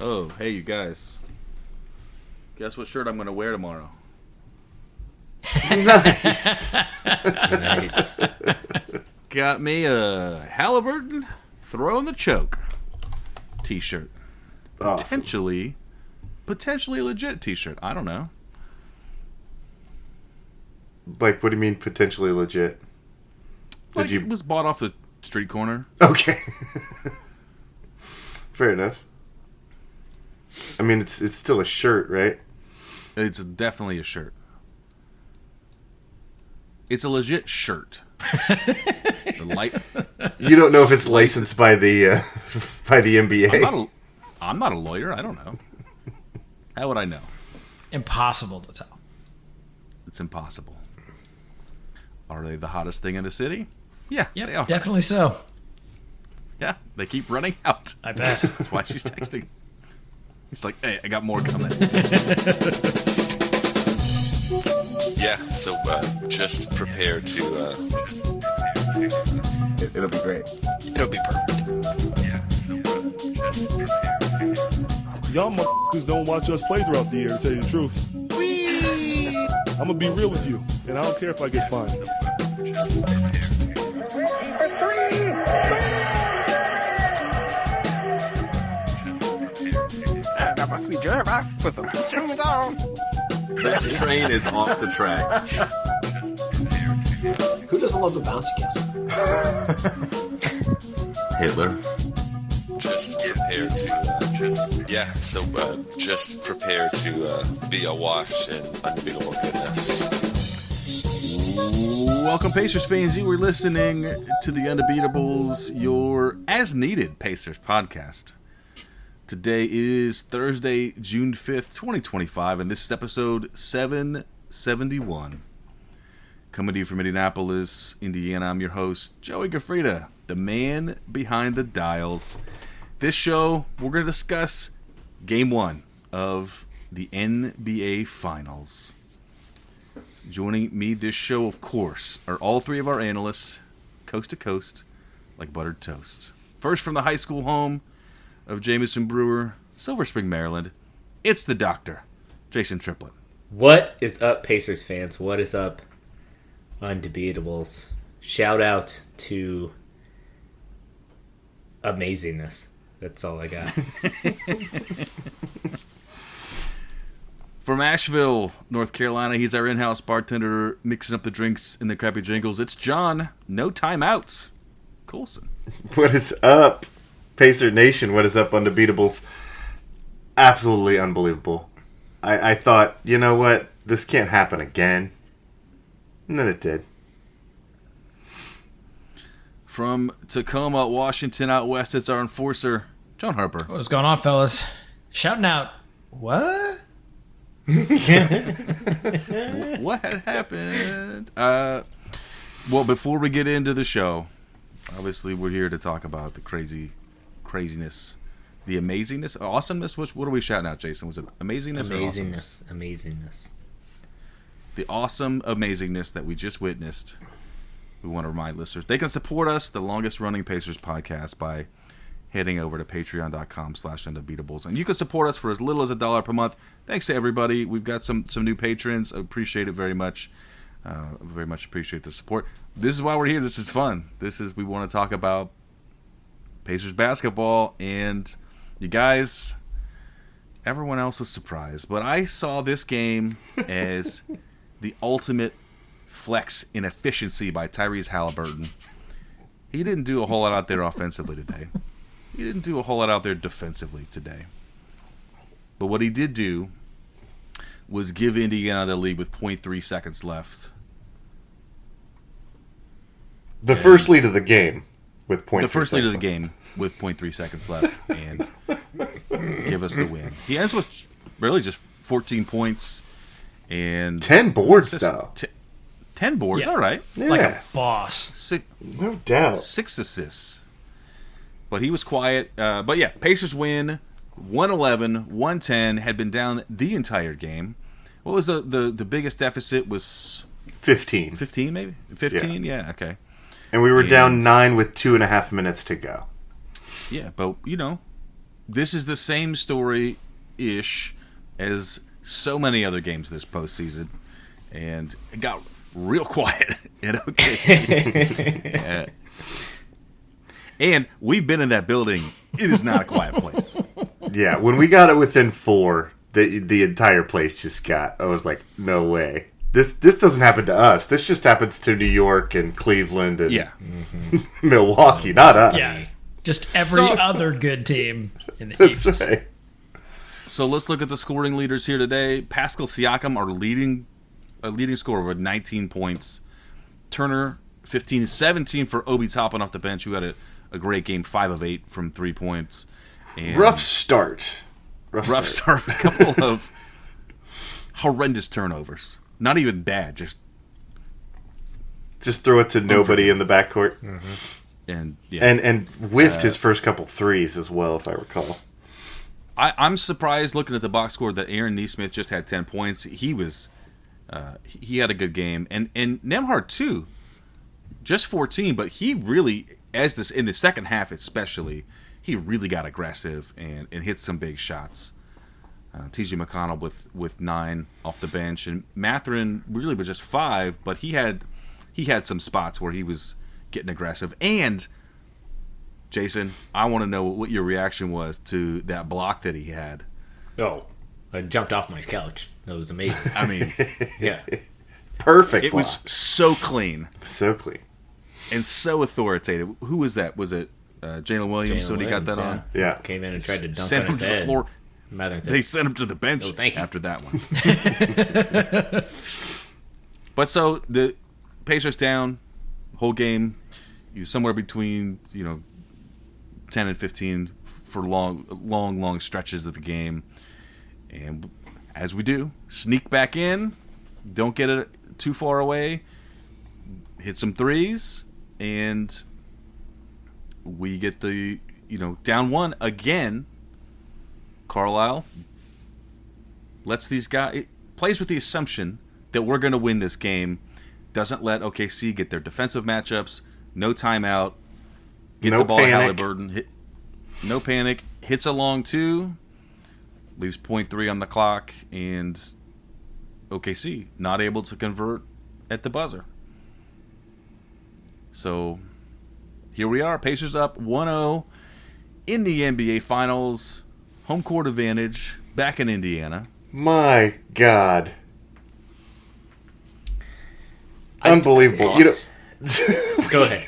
Oh, hey, you guys. Guess what shirt I'm going to wear tomorrow? Nice. Nice. Got me a Halliburton Throwing the Choke t-shirt. Awesome. Potentially a legit t-shirt. I don't know. Like, what do you mean potentially legit? It was bought off the street corner. Okay. Fair enough. I mean, it's still a shirt, right? It's definitely a shirt. It's a legit shirt. You don't know if it's licensed by the NBA. I'm not a lawyer. I don't know. How would I know? Impossible to tell. It's impossible. Are they the hottest thing in the city? Yeah, Yep, they are. definitely so. Yeah, they keep running out. I bet. That's why she's texting. He's like, hey, I got more coming. Yeah, so just prepare to... It'll be great. It'll be perfect. Y'all motherfuckers don't watch us play throughout the year, to tell you the truth. I'm gonna be real with you, and I don't care if I get fined. That must be Jervis. Put some shoes on. That train is off the tracks. Who doesn't love the bouncy castle? Hitler. Just prepare to... just prepare to be awash in undebeatable goodness. Welcome, Pacers fans. You were listening to the Undebeatables, your as-needed Pacers podcast. Today is Thursday, June 5th, 2025, and this is episode 771. Coming to you from Indianapolis, Indiana, I'm your host, Joey Gaffrida, the man behind the dials. This show, we're going to discuss Game 1 of the NBA Finals. Joining me this show, of course, are all three of our analysts, coast to coast, like buttered toast. First from the high school home of Jameson Brewer, Silver Spring, Maryland, it's the doctor, Jason Triplett. What is up, Pacers fans? What is up, Undebeatables? Shout out to amazingness. That's all I got. From Asheville, North Carolina, he's our in-house bartender mixing up the drinks in the crappy jingles. It's John, no timeouts, Coulson. What is up, Pacer Nation? What is up, Undebeatables? Absolutely unbelievable. I thought, you know what? This can't happen again. And then it did. From Tacoma, Washington, out west, it's our enforcer, John Harper. What's going on, fellas? Shouting out, what? What had happened? Well, before we get into the show, obviously we're here to talk about the craziness, the amazingness, awesomeness. What are we shouting out, Jason? Was it amazingness or awesomeness? Amazingness. The awesome amazingness that we just witnessed. We want to remind listeners they can support us, the longest running Pacers podcast, by heading over to patreon.com/undebeatables. And you can support us for as little as $1 per month. Thanks to everybody. We've got some new patrons. I appreciate it very much. Very much appreciate the support. This is why we're here. This is fun. We want to talk about Pacers basketball. And you guys, everyone else was surprised. But I saw this game as the ultimate flex in efficiency by Tyrese Halliburton. He didn't do a whole lot out there offensively today. He didn't do a whole lot out there defensively today. But what he did do was give Indiana the lead with 0.3 seconds left. The first lead of the game with 0.3 The first lead of the seconds game with 0.3 seconds left and give us the win. He ends with really just 14 points and 10 boards, though. 10 boards, Yeah. all right. Yeah, Like a boss. no doubt. 6 assists. But he was quiet. But yeah, Pacers win 111-110. Had been down the entire game. What was the biggest deficit? Was 15. 15 maybe? 15? Yeah, okay. And we were down 9 with 2.5 minutes to go. Yeah, but, this is the same story-ish as so many other games this postseason, and it got real quiet at OKC. And we've been in that building. It is not a quiet place. Yeah, when we got it within 4, the entire place just got. I was like, no way. This doesn't happen to us. This just happens to New York and Cleveland and Milwaukee, not us. Yeah. Just every other good team in the That's East. right. So let's look at the scoring leaders here today. Pascal Siakam, our leading scorer with 19 points. Turner, 15-17 for Obi Toppin off the bench, who had a great game, 5 of 8 from 3 points. And Rough start. rough start. A couple of horrendous turnovers. Not even bad, just throw it to nobody in the backcourt. and yeah. And whiffed his first couple threes as well, if I recall. I'm surprised looking at the box score that Aaron Nesmith just had 10 points. He was he had a good game, and Nembhard too, just 14. But he really, in the second half especially, he really got aggressive and hit some big shots. T.J. McConnell with 9 off the bench, and Mathurin really was just 5, but he had some spots where he was getting aggressive. And Jason, I want to know what your reaction was to that block that he had. Oh, I jumped off my couch. That was amazing. I mean, Yeah. Perfect it block. was so clean So clean. and so authoritative. Who was that? Was it Jalen Williams? Jalen So he got that on. Yeah. Came in and tried to dunk Sent on him his to the head. floor. Mathurin said, They sent him to the bench Oh, thank you. after that one. But so the Pacers down whole game, somewhere between 10 and 15 for long stretches of the game, and as we do, sneak back in, don't get it too far away, hit some threes, and we get the down 1 again. Carlisle lets these guys plays with the assumption that we're going to win this game. Doesn't let OKC get their defensive matchups. No timeout. Get No the ball panic. to Halliburton. No panic. Hits a long 2. Leaves 0.3 on the clock, and OKC not able to convert at the buzzer. So here we are. Pacers up 1-0 in the NBA Finals. Home court advantage back in Indiana. My God. Unbelievable. Go ahead.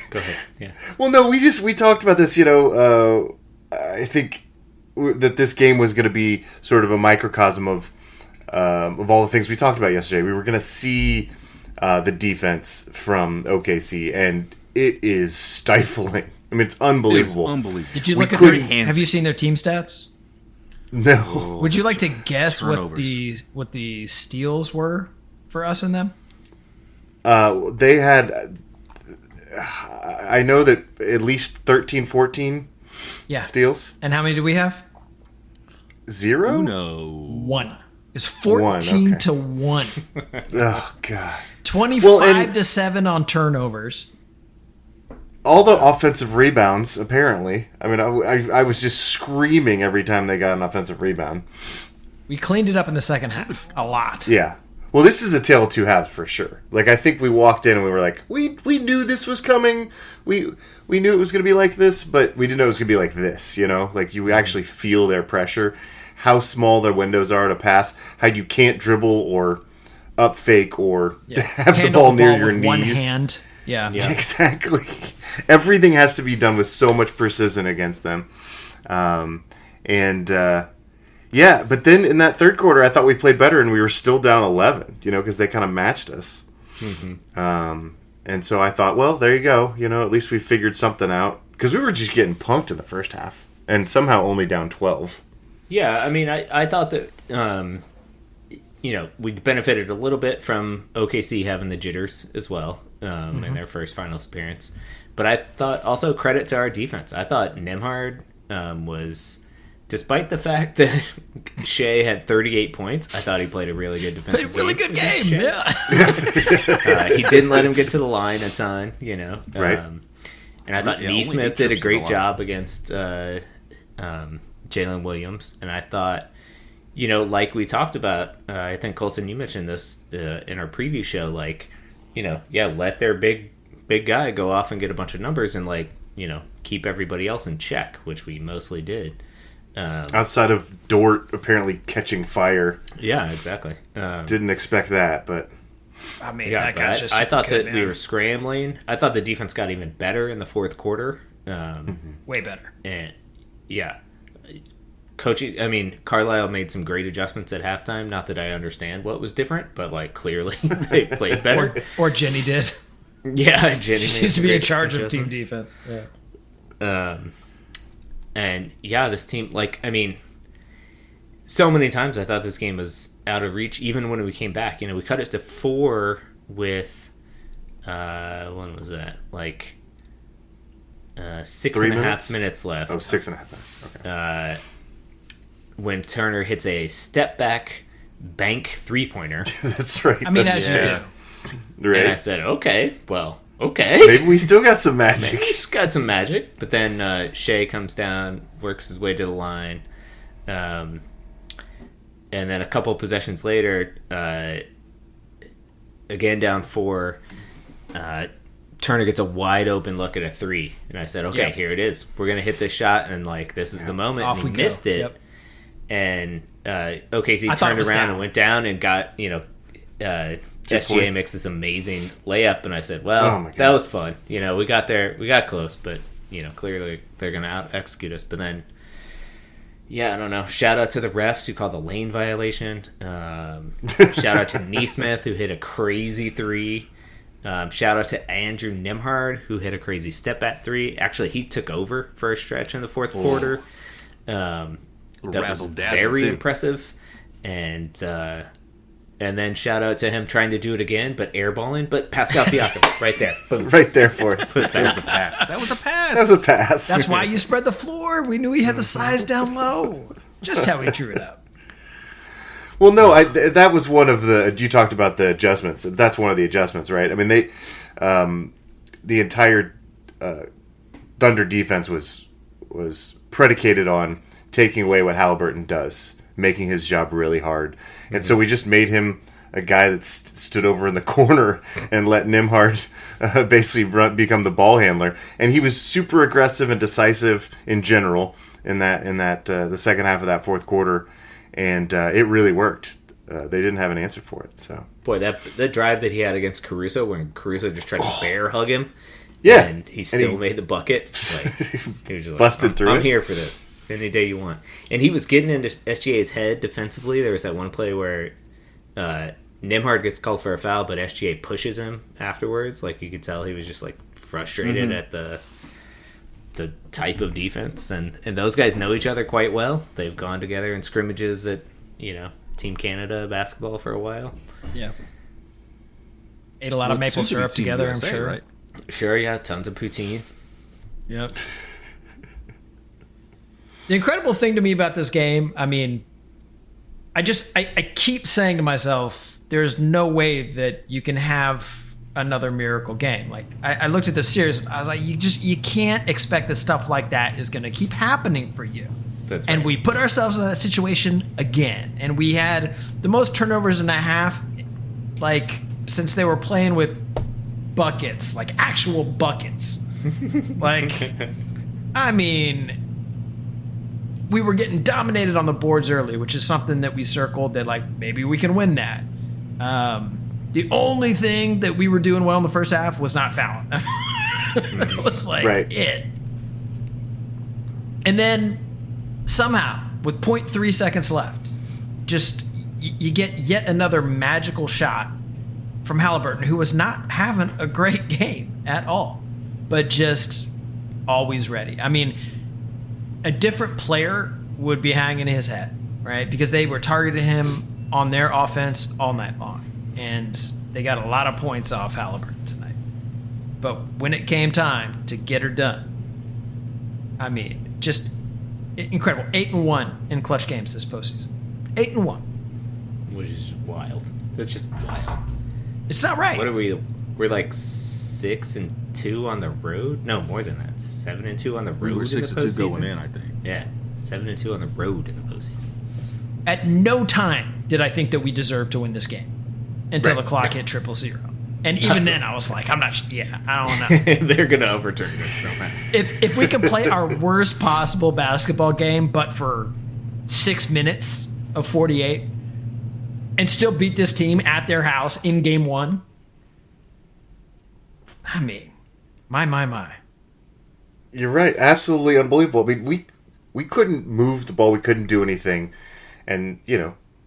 Yeah. Well, no, we talked about this, I think that this game was going to be sort of a microcosm of all the things we talked about yesterday. We were going to see the defense from OKC, and it is stifling. I mean, it's unbelievable. It was unbelievable. Did you We look at couldn't- have you seen their team stats? No. Would you like to guess what turnovers. the steals were for us and them? They had, I know that at least 13, 14 Yeah. steals. And how many do we have? 0? No. 1. It's 14 okay. to 1. Oh, God. 25 to 7 on turnovers. All the offensive rebounds, apparently. I mean, I was just screaming every time they got an offensive rebound. We cleaned it up in the second half a lot. Yeah. Well, this is a tale of two halves for sure. Like, I think we walked in and we were like, we knew this was coming. We knew it was going to be like this, but we didn't know it was going to be like this, Like, you actually feel their pressure, how small their windows are to pass, how you can't dribble or up fake or have the Handle ball near your with knees. one hand. Yeah. Exactly. Everything has to be done with so much precision against them. Yeah, but then in that third quarter, I thought we played better, and we were still down 11, because they kind of matched us. Mm-hmm. And so I thought, well, there you go. At least we figured something out. Because we were just getting punked in the first half, and somehow only down 12. Yeah, I mean, I thought that, we benefited a little bit from OKC having the jitters as well in their first finals appearance. But I thought also credit to our defense. I thought Nembhard was... Despite the fact that Shea had 38 points, I thought he played a really good defensive game. Really good game. Shea. Yeah. He didn't let him get to the line a ton, Right. And I thought Yeah, only Nesmith eight did a trips to the great line. job against Jalen Williams, and I thought, you know, like we talked about, I think Colson, you mentioned this in our preview show, like, you know, yeah, let their big guy go off and get a bunch of numbers and, like, you know, keep everybody else in check, which we mostly did. Outside of Dort apparently catching fire. Yeah, exactly. Didn't expect that, but I mean, Yeah, that guy's just I super thought good, that man. we were scrambling. I thought the defense got even better in the fourth quarter. way better. And yeah, Carlisle made some great adjustments at halftime. Not that I understand what was different, but like clearly they played better. Or Jenny did. Yeah, Jenny She made seems to some be in great charge of team adjustments. defense. Yeah. And yeah, this team, like, I mean, so many times I thought this game was out of reach, even when we came back. You know, we cut it to 4 with, when was that? Like, 6.5 minutes left. Oh, 6.5 minutes. Okay. When Turner hits a step back bank 3-pointer. That's right. I mean, That's as you do. right. And I said, okay. Maybe we still got some magic. Maybe he's got some magic. But then Shea comes down, works his way to the line. And then a couple possessions later, again down 4, Turner gets a wide open look at a 3. And I said, okay, Yep. here it is. We're going to hit this shot, and like this is the moment. Off and we he go. missed it. Yep. And OKC I thought it turned was around down. and went down and got, you know, 2 SGA points. makes this amazing layup, and I said, Oh well, my God. that was fun. You know, we got there, we got close, but, you know, clearly they're going to out-execute us. But then, yeah, I don't know. Shout out to the refs who called the lane violation. Shout out to Neesmith who hit a crazy 3. Shout out to Andrew Nimhard who hit a crazy step-back 3. Actually, he took over for a stretch in the fourth quarter. That was Razzle-dazzle, very too. impressive. And then shout out to him trying to do it again, but airballing. But Pascal Siakam, right there. Boom. Right there for it. That was a pass. That was a pass. That was a pass. That's why you spread the floor. We knew he had the size down low. Just how he drew it up. Well, no, that was one of the. You talked about the adjustments. That's one of the adjustments, right? I mean, the entire Thunder defense was predicated on taking away what Halliburton does, making his job really hard, and so we just made him a guy that stood over in the corner and let Nimhard basically become the ball handler, and he was super aggressive and decisive in general in that the second half of that fourth quarter. And it really worked. They didn't have an answer for it. So Boy, that drive that he had against Caruso, when Caruso just tried to bear hug him, yeah, and he still made the bucket. Like, he was just like, busted through I'm it. here for this any day you want. And he was getting into SGA's head defensively. There was that one play where Nimhard gets called for a foul, but SGA pushes him afterwards. Like, you could tell he was just like frustrated at the type of defense, and those guys know each other quite well. They've gone together in scrimmages at, you know, Team Canada basketball for a while. Yeah. Ate a lot of maple syrup together, I'm sure. Right? Sure, yeah, tons of poutine. Yep. The incredible thing to me about this game, I mean, I keep saying to myself, there's no way that you can have another miracle game. Like, I looked at the series, I was like, you can't expect that stuff like that is going to keep happening for you. That's And right. we put ourselves in that situation again. And we had the most turnovers in a half, like, since they were playing with buckets, like actual buckets. Like, I mean, we were getting dominated on the boards early, which is something that we circled that, like, maybe we can win that. The only thing that we were doing well in the first half was not fouling. That was like it. And then somehow, with 0.3 seconds left, just you get yet another magical shot from Halliburton, who was not having a great game at all, but just always ready. I mean, a different player would be hanging his head, right? Because they were targeting him on their offense all night long. And they got a lot of points off Halliburton tonight. But when it came time to get her done, I mean, just incredible. 8-1 in clutch games this postseason. 8-1. Which is just wild. That's just wild. It's not right. What are we? We're like 6-2 on the road. No, more than that. 7-2 on the road. We were in the 6-2 going postseason. in, I think. Yeah, 7-2 on the road in the postseason. At no time did I think that we deserved to win this game until Right. the clock hit 0-0. And even then, I was like, I don't know. They're gonna overturn this somehow. If we could play our worst possible basketball game, but for 6 minutes of 48, and still beat this team at their house in game one, I mean, my. You're right. Absolutely unbelievable. I mean, we couldn't move the ball. We couldn't do anything. And,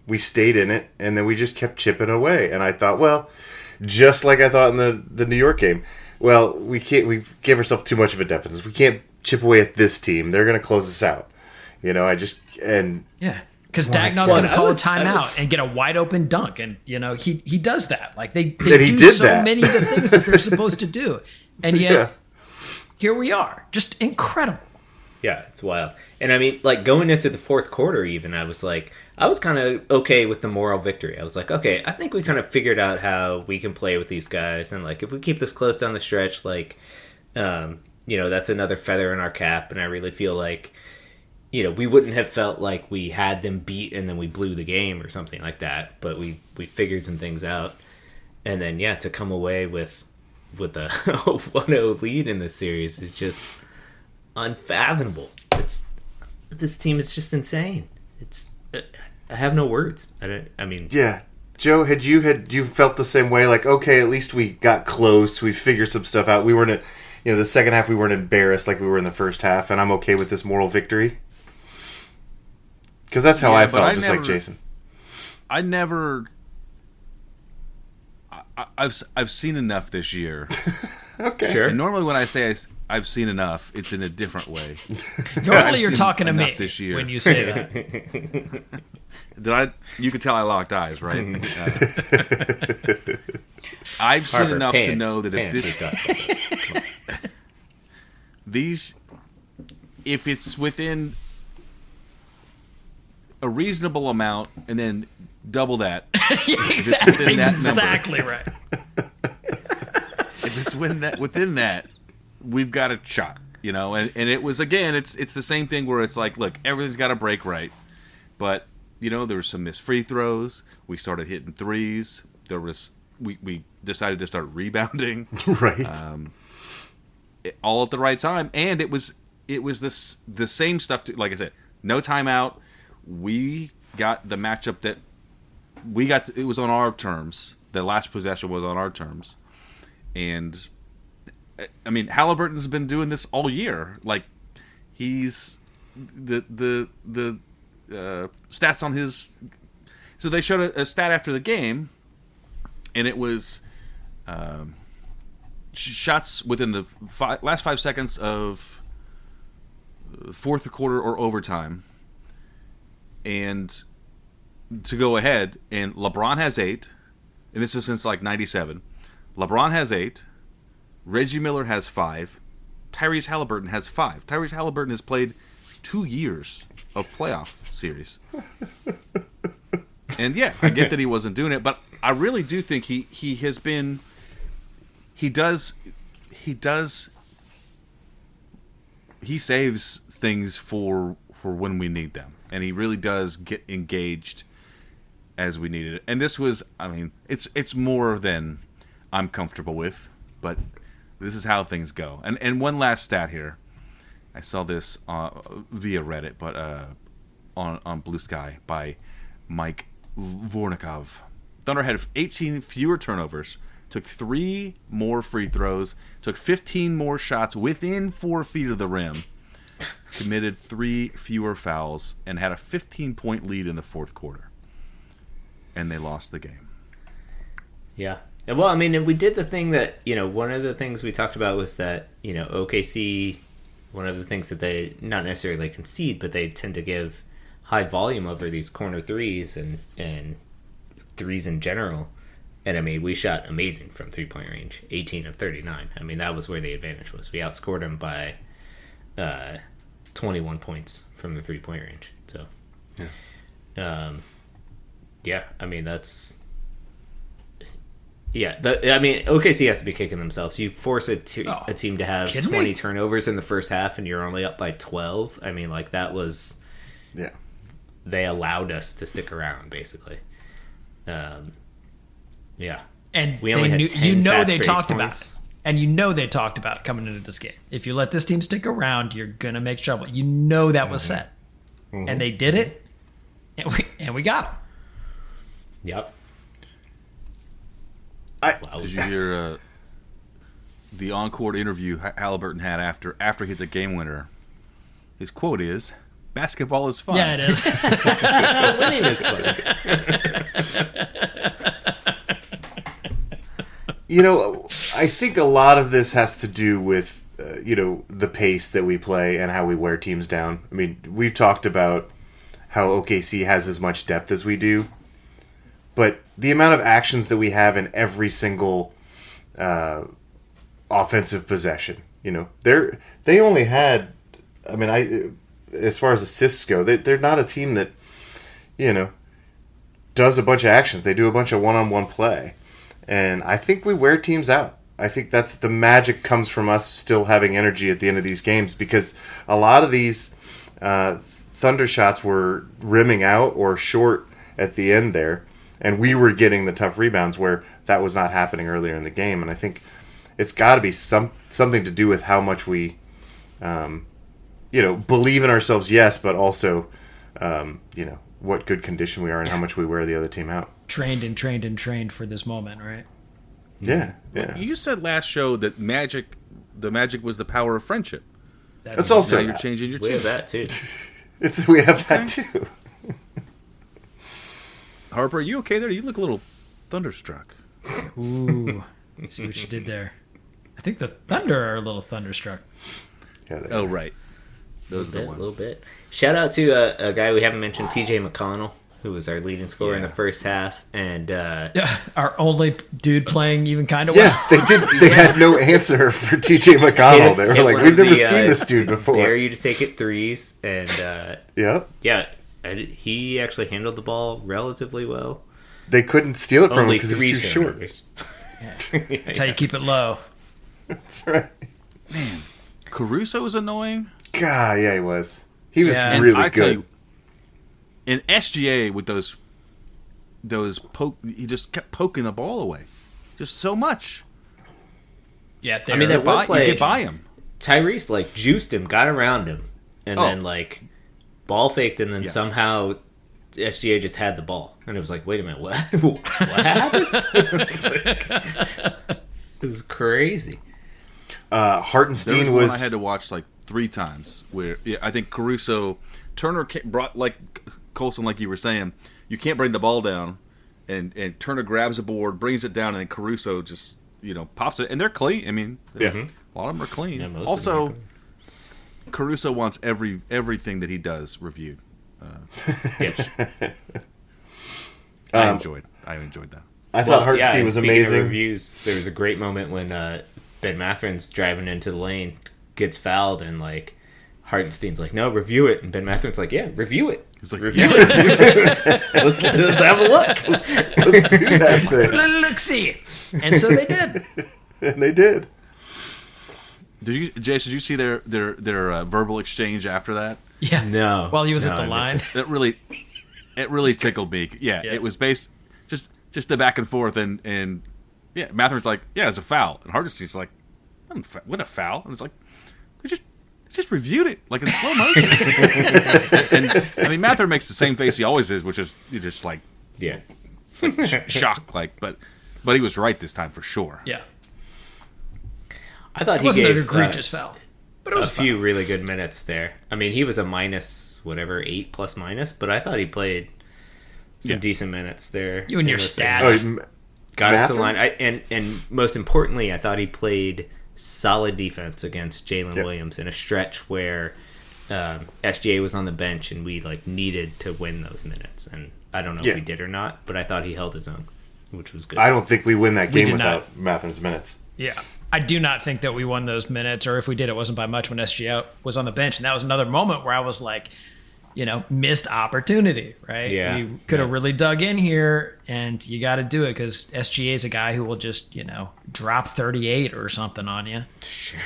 we stayed in it, and then we just kept chipping away. And I thought, well, just like I thought in the New York game, well, we gave ourselves too much of a deficit. We can't chip away at this team. They're going to close us out. Yeah. Because Dagnall's going to call a timeout and get a wide open dunk. And, he does that. Like, they do so many of the things that they're supposed to do. And yet, here we are. Just incredible. Yeah, it's wild. And I mean, like, going into the fourth quarter even, I was kind of okay with the moral victory. I was like, okay, I think we kind of figured out how we can play with these guys. And, like, if we keep this close down the stretch, like, that's another feather in our cap. And I really feel like, we wouldn't have felt like we had them beat and then we blew the game or something like that. But we figured some things out. And then, to come away with a 1-0 lead in this series is just unfathomable. This team is just insane. I have no words. Yeah. Joe, had you felt the same way? Like, okay, at least we got close. We figured some stuff out. We weren't, the second half we weren't embarrassed like we were in the first half, and I'm okay with this moral victory. Because that's how I felt, like Jason. I've seen enough this year. Okay. Sure. And normally when I say I've seen enough, it's in a different way. Normally you're seen talking to me this year. when you say that. You could tell I locked eyes, right? I've seen Harper, enough pants, to know that if it's within a reasonable amount and then double that. Exactly right. If it's within that, we've got a shot, And it was, again, it's the same thing where it's like, look, everything's got to break right, but there were some missed free throws. We started hitting threes. We decided to start rebounding, Right. all at the right time, and it was the same stuff. Like I said, no timeout. We got the matchup that we got. It was on our terms. The last possession was on our terms, and I mean, Halliburton's been doing this all year. Like, he's the stats on his. So they showed a stat after the game, and it was shots within the last 5 seconds of fourth quarter or overtime, and to go ahead. And LeBron has 8, and this is since like '97. LeBron has 8. Reggie Miller has 5. Tyrese Halliburton has 5. Tyrese Halliburton has played 2 years of playoff series. And yeah, I get that he wasn't doing it, but I really do think he has been. He saves things for when we need them, and he really does get engaged as we need it. And this was, I mean, it's more than I'm comfortable with, but this is how things go. And one last stat here. I saw this via Reddit, but on Blue Sky by Mike Vornikov. Thunder had 18 fewer turnovers, took 3 more free throws, took 15 more shots within 4 feet of the rim, committed 3 fewer fouls, and had a 15-point lead in the fourth quarter. And they lost the game. Yeah. Well, I mean, and we did the thing that, one of the things we talked about was that, OKC, one of the things that they not necessarily concede, but they tend to give high volume over these corner threes and threes in general. And I mean, we shot amazing from 3-point range, 18 of 39. I mean, that was where the advantage was. We outscored them by 21 points from the 3-point range. So, I mean, that's... Yeah, OKC has to be kicking themselves. You force a team to have 20 turnovers in the first half, and you're only up by 12. I mean, like, that was Yeah. they allowed us to stick around, basically. Yeah. And We only had 10 they fast break talked about points. it. And they talked about it coming into this game. If you let this team stick around, you're gonna make trouble. That was set, and they did it, and we got them. Yep. Did you hear the on-court interview Halliburton had after he hit the game winner? His quote is, "Basketball is fun." Yeah, it is. Winning is fun. I think a lot of this has to do with, the pace that we play and how we wear teams down. I mean, we've talked about how OKC has as much depth as we do, but the amount of actions that we have in every single offensive possession, they only had, as far as assists go, they're not a team that, does a bunch of actions. They do a bunch of one-on-one play. And I think we wear teams out. I think that's the magic comes from us still having energy at the end of these games, because a lot of these Thunder shots were rimming out or short at the end there, and we were getting the tough rebounds where that was not happening earlier in the game. And I think it's got to be something to do with how much we, believe in ourselves, yes, but also, what good condition we are and how much we wear the other team out. Trained and trained and trained for this moment, right? Yeah. You said last show that the magic was the power of friendship. That's also Now you're changing your We team. have that, too. We have that too. Harper, are you okay there? You look a little thunderstruck. Ooh, see what you did there. I think the Thunder are a little thunderstruck. Yeah, Oh, right. Those are the A ones. little bit. Shout out to a guy we haven't mentioned, TJ McConnell, who was our leading scorer in the first half. And Yeah, our only dude playing even kind of well. Yeah, they did. They had no answer for TJ McConnell. They were like, "We've never seen this dude before." Dare you to take it threes, and Yeah, he actually handled the ball relatively well. they couldn't steal it from him Only because three he's too short. turnovers. That's how you keep it low. That's right. Caruso was annoying. God, yeah, he was. He was Yeah. really I tell good. you, in SGA with those he just kept poking the ball away, just so much. Yeah, I mean, that one play, You get by him. Tyrese juiced him, got around him, and then ball faked, and then somehow SGA just had the ball, and it was like, wait a minute, what? What happened? It was crazy. There was Hartenstein one was. I had to watch 3 times where I think Caruso, Turner brought Colson, like you were saying, you can't bring the ball down, and Turner grabs a board, brings it down, and then Caruso just pops it, and they're clean. I mean, a lot of them are clean. Yeah, most of them also, are clean. Caruso wants everything that he does reviewed. Yes. I enjoyed that. I thought and Hartenstein was speaking of amazing. reviews, there was a great moment when Ben Matherin's driving into the lane, gets fouled, and Hartenstein's like, "No, review it." And Ben Matherin's like, "Yeah, review it. He's like, Review it. let's have a look." Let's do that thing. Look, see. And so they did. And they did. Did you see their verbal exchange after that? Yeah. No. While he was at No, the I line. missed It really tickled me. Yeah, Yeah. it was just the back and forth, and yeah, Matherin's like, yeah, it's a foul, and Hardestein's like, what a foul, and it's like, they just reviewed it in slow motion. And I mean, Matherin makes the same face he always is, which is you just Yeah. shocked, but he was right this time for sure. Yeah. I thought It he wasn't gave an egregious foul. But it a was few really good minutes there. I mean, he was a -8 plus minus, but I thought he played some decent minutes there. You and your in those stats. games. Got us to the Mather? line. And most importantly, I thought he played solid defense against Jalen Yep. Williams in a stretch where SGA was on the bench and we needed to win those minutes. And I don't know Yeah. if he did or not, but I thought he held his own, which was good. I don't think we win that We game did without Matherin's minutes. Yeah. I do not think that we won those minutes, or if we did, it wasn't by much when SGA was on the bench. And that was another moment where I was like, missed opportunity, right? Yeah. We could have really dug in here, and you got to do it because SGA is a guy who will just, drop 38 or something on you. Sure.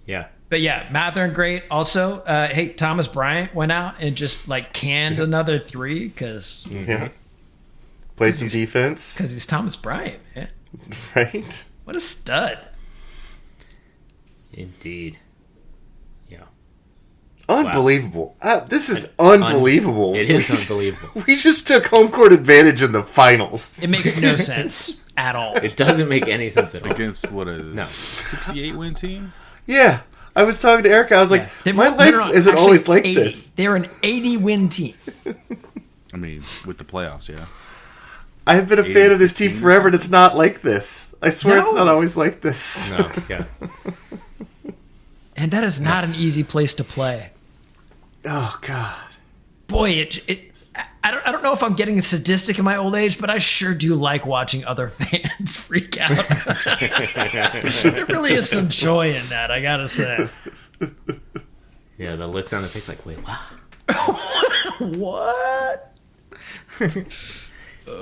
Yeah. But yeah, Matherin great. Also, hey, Thomas Bryant went out and just like canned another 3 because Yeah. Played some defense. he's Thomas Bryant, man. Right? What a stud. Indeed. Yeah. Unbelievable. This is unbelievable. It is unbelievable. We just took home court advantage in the finals. It makes no sense at all. It doesn't make any sense at all. Against what a No. 68 win team? Yeah. I was talking to Erica. I was like, my life isn't actually always like 80. this. They're an 80-win team. I mean, with the playoffs, yeah. I've been a fan of this team 15. forever, and it's not like this. I swear it's No. not always like this. No, yeah. And that is not an easy place to play. Oh, God. Boy, I don't know if I'm getting sadistic in my old age, but I sure do like watching other fans freak out. There really is some joy in that, I gotta say. Yeah, the looks on the face like, wait, what? What?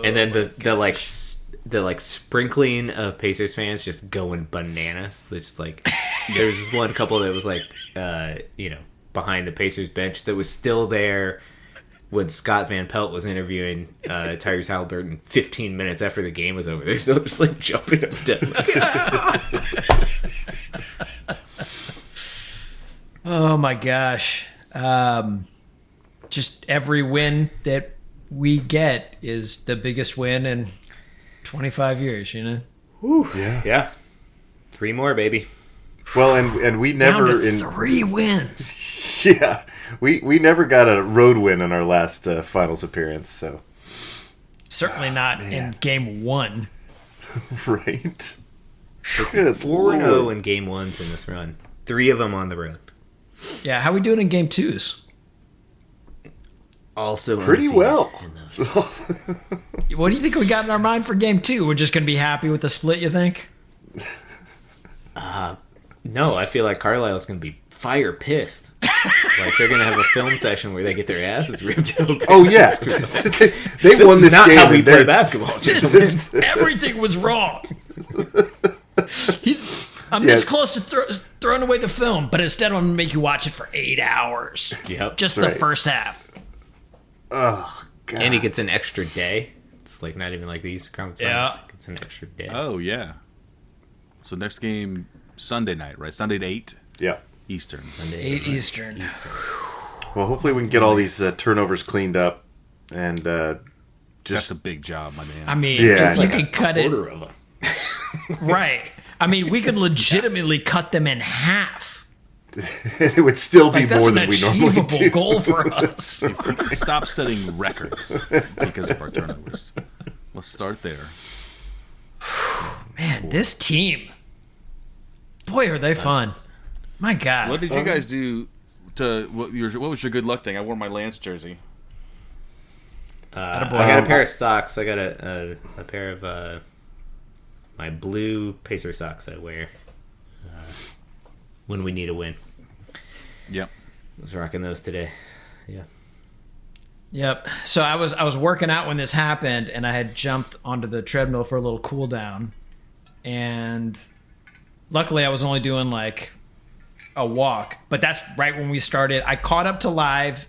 And then the sprinkling of Pacers fans just going bananas. It's like there was this one couple that was like behind the Pacers bench that was still there when Scott Van Pelt was interviewing Tyrese Halliburton 15 minutes after the game was over. They're still just like jumping up and down. Oh my gosh. Just every win that we get is the biggest win in 25 years, you know? Yeah. Yeah. 3 more, baby. Well, and we Down never... to 3 wins. Yeah. We never got a road win in our last finals appearance, so... Certainly not in game 1. Right? 4-0 in game 1s in this run. 3 of them on the road. Yeah, how we doing in game 2s? Also Pretty undefeated well. in those. What do you think we got in our mind for game 2? We're just going to be happy with the split, you think? No, I feel like Carlisle's going to be fire pissed. Like they're going to have a film session where they get their asses ripped open. Oh, yeah. they This won is this not game. how we and play they're- basketball. Everything was wrong. I'm this close to throwing away the film, but instead I'm going to make you watch it for 8 hours. Yep. Just That's the right. first half. Oh, God. And he gets an extra day. It's like not even like the Eastern Conference Finals. He gets an extra day. Oh, yeah. So next game, Sunday night, right? Sunday at 8 Yeah. Eastern. Sunday, 8 Eastern. Well, hopefully we can get all these turnovers cleaned up and That's just... a big job, my man. I mean, Yeah, if I you know. could cut it. Quarter of them. Right. I mean, we could legitimately cut them in half. it would still be Like, that's more an than we normally achievable do. goal for us. We can stop setting records because of our turnovers. Let's start there. Man, this team. Boy, are they fun. My God. What did you guys do to what was your good luck thing? I wore my Lance jersey. I got a pair of socks. I got a pair of my blue Pacer socks I wear when we need a win. Yep. I was rocking those today. Yeah. Yep. So I was working out when this happened, and I had jumped onto the treadmill for a little cool down, and luckily I was only doing like a walk. But that's right when we started. I caught up to live,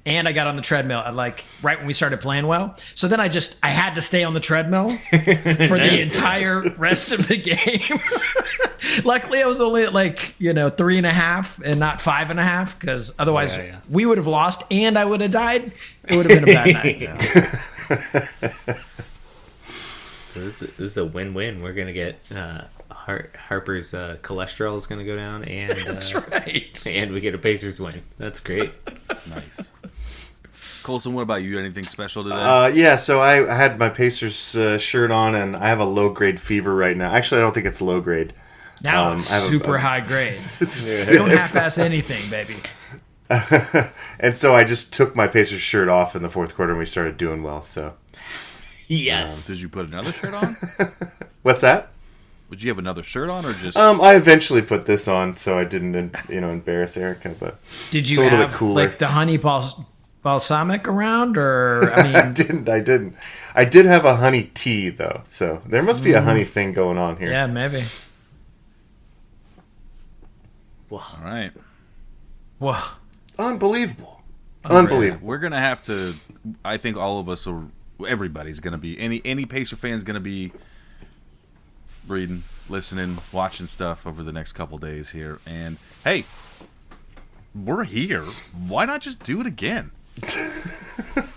and I got on the treadmill at like right when we started playing well. So then I had to stay on the treadmill for the entire rest of the game. Luckily, I was only at like 3.5 and not 5.5, because otherwise we would have lost and I would have died. It would have been a bad night. So this is a win-win. We're gonna get Harper's cholesterol is gonna go down, and That's right. and we get a Pacers win. That's great. Nice. Colson, what about you? Anything special today? Yeah, so I had my Pacers shirt on, and I have a low-grade fever right now. Actually, I don't think it's low-grade. Now it's I have super high grade. It's Don't half-ass anything, baby. And so I just took my Pacers shirt off in the fourth quarter, and we started doing well. So Yes. Did you put another shirt on? what's that? Would you have another shirt on, or just? I eventually put this on, so I didn't, embarrass Erica. But Did It's you a little have bit cooler. like the honey balsamic around, or I mean, I didn't. I did have a honey tea though, so there must be a honey thing going on here. yeah, maybe. All right. Whoa. Unbelievable. Yeah, Unbelievable. we're gonna have to. I think all of us are. Everybody's gonna be. Any Pacer fan's gonna be reading, listening, watching stuff over the next couple days here. And hey, we're here. Why not just do it again?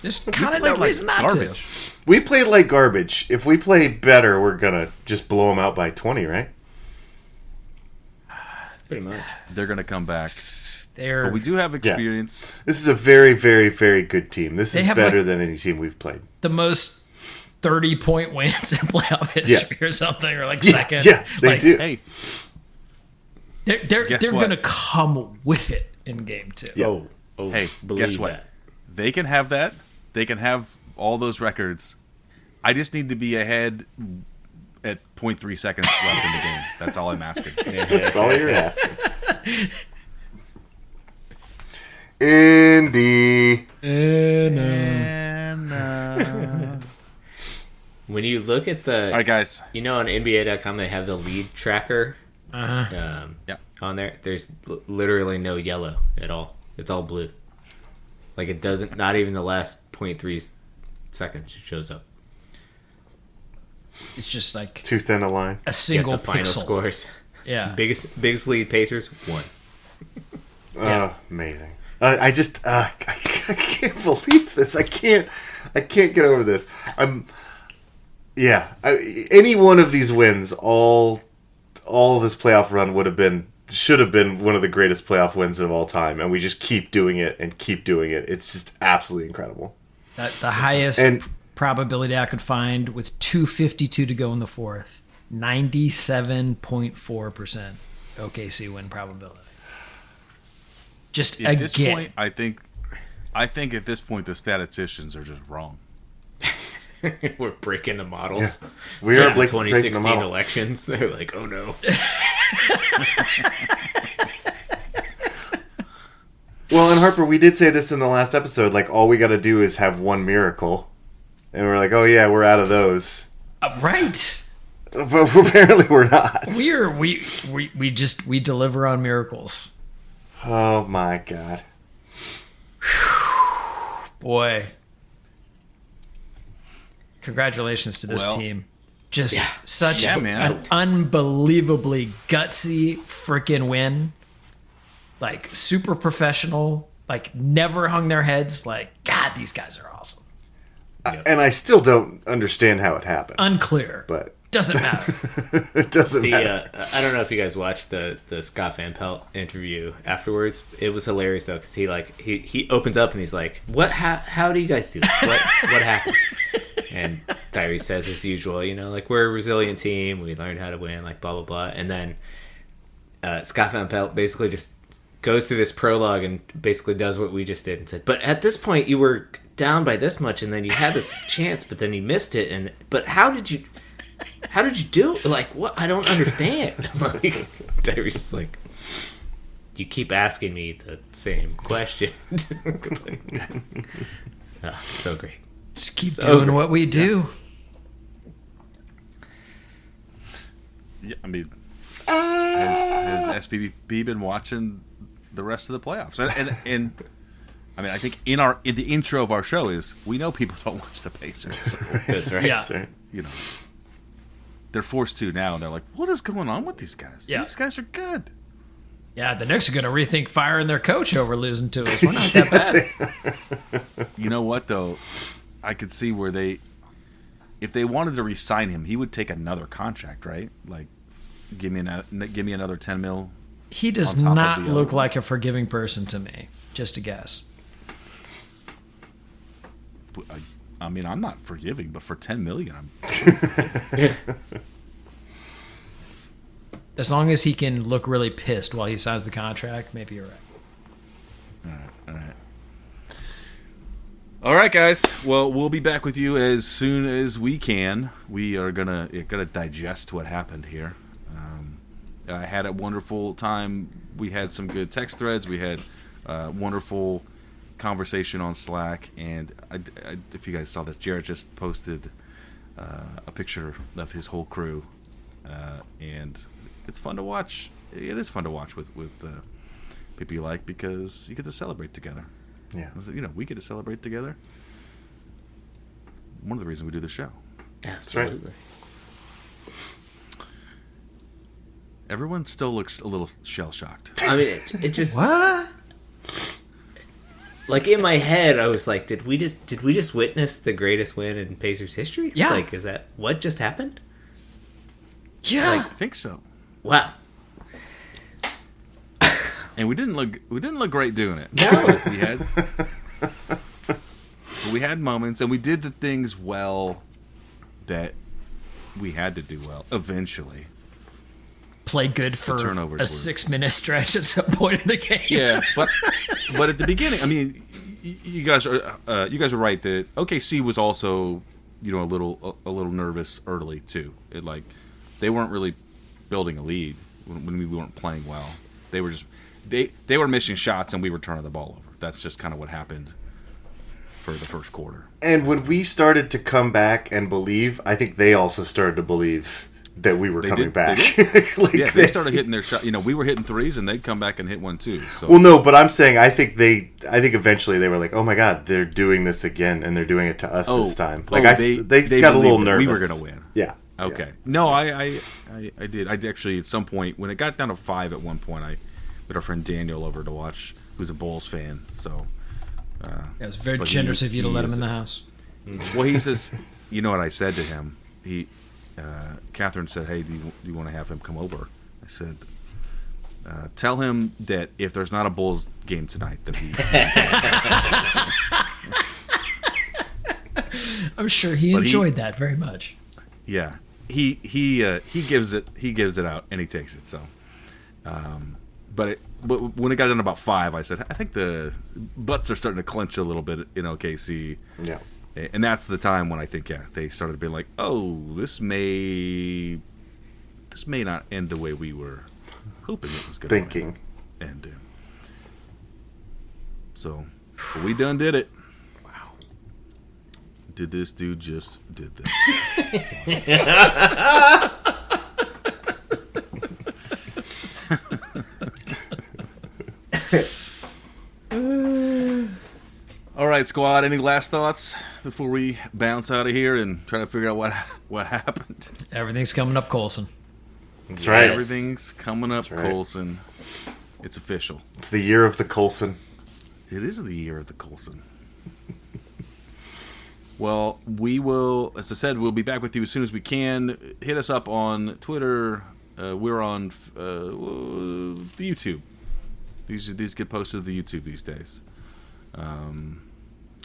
There's kind of Play no like reason not garbage. We played like garbage. If we play better, we're gonna just blow them out by 20, right? Pretty much. They're gonna come back. to. But we do have experience. This is a very, very, very good team. This They is have, better like- than any team we've played. The most 30-point wins in playoff history or something, or like Yeah, second. yeah, they Like, do. Hey, They're Guess what? gonna come with it in game 2. Yeah. Oh, hey, believe guess what? that. They can have that. They can have all those records. I just need to be ahead at 0.3 seconds left in the game. That's all I'm asking. That's all you're asking. Indy. And, When you look at the, all right, guys. you know, on NBA.com they have the lead tracker Yeah. on there. There's literally no yellow at all. It's all blue. Like it doesn't. Not even the last 0.3 seconds shows up. It's just like Too thin a line. a Get single the final pixel. scores. Yeah. Biggest lead Pacers 1. Amazing. I just I can't believe this. I can't get over this. Any one of these wins, all this playoff run should have been one of the greatest playoff wins of all time, and we just keep doing it and keep doing it. It's just absolutely incredible. The highest And- probability I could find with 2:52 to go in the fourth. 97.4% OKC win probability. Just At again. this point, I think at this point the statisticians are just wrong. We're breaking the models. We So are the breaking the 2016 model. elections. They're like, oh no. Well, and Harper, we did say this in the last episode. Like, all we got to do is have one miracle, and we're like, oh yeah, we're out of those. Right. But apparently, we're not. We deliver on miracles. Oh my god. Boy. Congratulations to this Well, team. Just such Yeah, man. an unbelievably gutsy freaking win. Like super professional. Like never hung their heads. Like, God, these guys are awesome. And I still don't understand how it happened. Unclear. But Doesn't matter. it doesn't matter. I don't know if you guys watched the Scott Van Pelt interview afterwards. It was hilarious though, because he opens up and he's like, "What? How do you guys do this? What happened?" And Tyrese says as usual, like we're a resilient team. We learned how to win, like blah blah blah. And then Scott Van Pelt basically just goes through this prologue and basically does what we just did and said, "But at this point, you were down by this much, and then you had this chance, but then you missed it. But how did you do it? Like, what? I don't understand." Like, Tyrese is like, "You keep asking me the same question." So great. Just keep So doing good. what we do. Yeah, I mean, has SVP been watching the rest of the playoffs? And I mean, I think in the intro of our show is we know people don't watch the Pacers. So, That's right. Yeah. That's right. they're forced to now, and they're like, "What is going on with these guys? Yeah. These guys are good." Yeah, the Knicks are going to rethink firing their coach over losing to us. We're not that bad. You know what though? I could see where if they wanted to re-sign him, he would take another contract, right? Like, give me another 10 mil. He does On top of not the look other. like a forgiving person to me. Just a guess. I mean, I'm not forgiving, but for 10 million, I'm As long as he can look really pissed while he signs the contract, maybe you're right. all right. All right, guys. Well, we'll be back with you as soon as we can. We are gonna digest what happened here. I had a wonderful time. We had some good text threads. We had wonderful conversation on Slack. And if you guys saw this, Jared just posted a picture of his whole crew, and it's fun to watch it is fun to watch with people you like because you get to celebrate together. Yeah. We get to celebrate together. One of the reasons we do the show. Absolutely. Everyone still looks a little shell shocked. I mean, it just What? like in my head, I was like, did we just witness the greatest win in Pacers history? Yeah. Like, is that what just happened? Yeah. I think so. Wow. And we didn't look great doing it. No. we had moments, and we did the things well that we had to do well eventually. Play good for turnovers a were- 6-minute stretch at some point in the game. Yeah, but at the beginning, I mean, you guys are right that OKC was also a little nervous early too. They weren't really building a lead when we weren't playing well. They were just they were missing shots and we were turning the ball over. That's just kind of what happened for the first quarter. And when we started to come back and believe, I think they also started to believe that we were coming back. They started hitting their shot. We were hitting threes, and they'd come back and hit one too. So. Well, no, but I'm saying I think eventually they were like, oh my god, they're doing this again, and they're doing it to us this time. They got a little believed nervous. We were going to win. Yeah. Okay. Yeah. No, I did. I actually at some point when it got down to 5 at one point, I put our friend Daniel over to watch, who's a Bulls fan. So. It was very But generous of you to he let him is- in the house. Well, he says, you know what I said to him? Catherine said, hey, do you want to have him come over? I said, tell him that if there's not a Bulls game tonight, that he. I'm sure he But enjoyed that very much. Yeah, he gives it out and he takes it. So, but when it got down to about 5, I said, I think the butts are starting to clench a little bit in OKC. Yeah. And that's the time when I think, they started being like, oh, this may not end the way we were hoping it was going to Thinking. end. So, but we done did it. Wow. Did this dude just did this? All right, squad. Any last thoughts before we bounce out of here and try to figure out what happened? Everything's coming up, Colson. That's right. Everything's coming up, That's right. Colson. It's official. It's the year of the Colson. It is the year of the Colson. Well, we will, as I said, we'll be back with you as soon as we can. Hit us up on Twitter. We're on the YouTube. These get posted to the YouTube these days.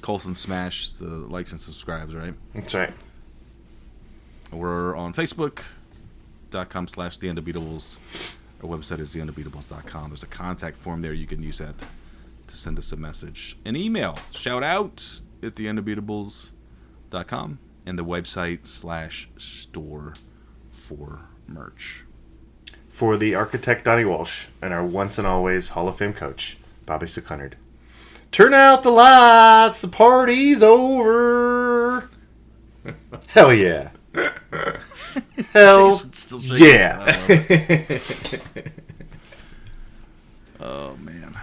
Colson smash the likes and subscribes, right? That's right. We're on Facebook.com/The Undebeatables. Our website is theundebeatables.com. There's a contact form there. You can use that to send us a message. An email. Shout out at theundebeatables.com and the website /store for merch. For the architect Donnie Walsh and our once and always Hall of Fame coach, Bobby Sucunard. Turn out the lights, the party's over. Hell yeah. Hell Still shaking. yeah. Oh, man.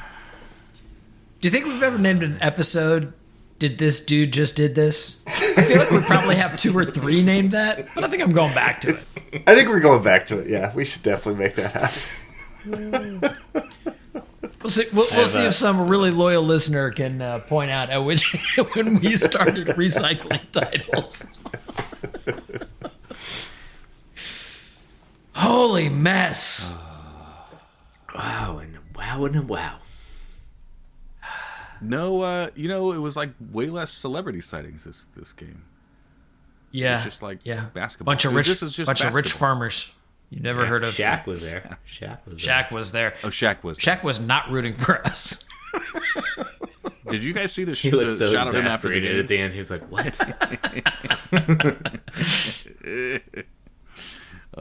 Do you think we've ever named an episode, Did This Dude Just Did This? I feel like we probably have 2 or 3 named that, but I think I'm going back to it. I think we're going back to it. Yeah, we should definitely make that happen. We'll see if some really loyal listener can point out at which when we started recycling titles. Holy mess. Wow and wow and a wow. No, it was like way less celebrity sightings this game. Yeah. It's just like basketball. Bunch of This rich is just rich basketball. farmers. You never heard of Shaq was there. Shaq was there. Shaq was there. Oh, Shaq was. Shaq was not rooting for us. Did you guys see the, He looked so shot of him after the exasperated game? at the end. He was like,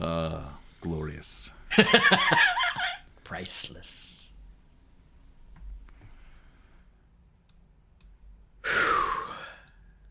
"What?" Glorious. Priceless.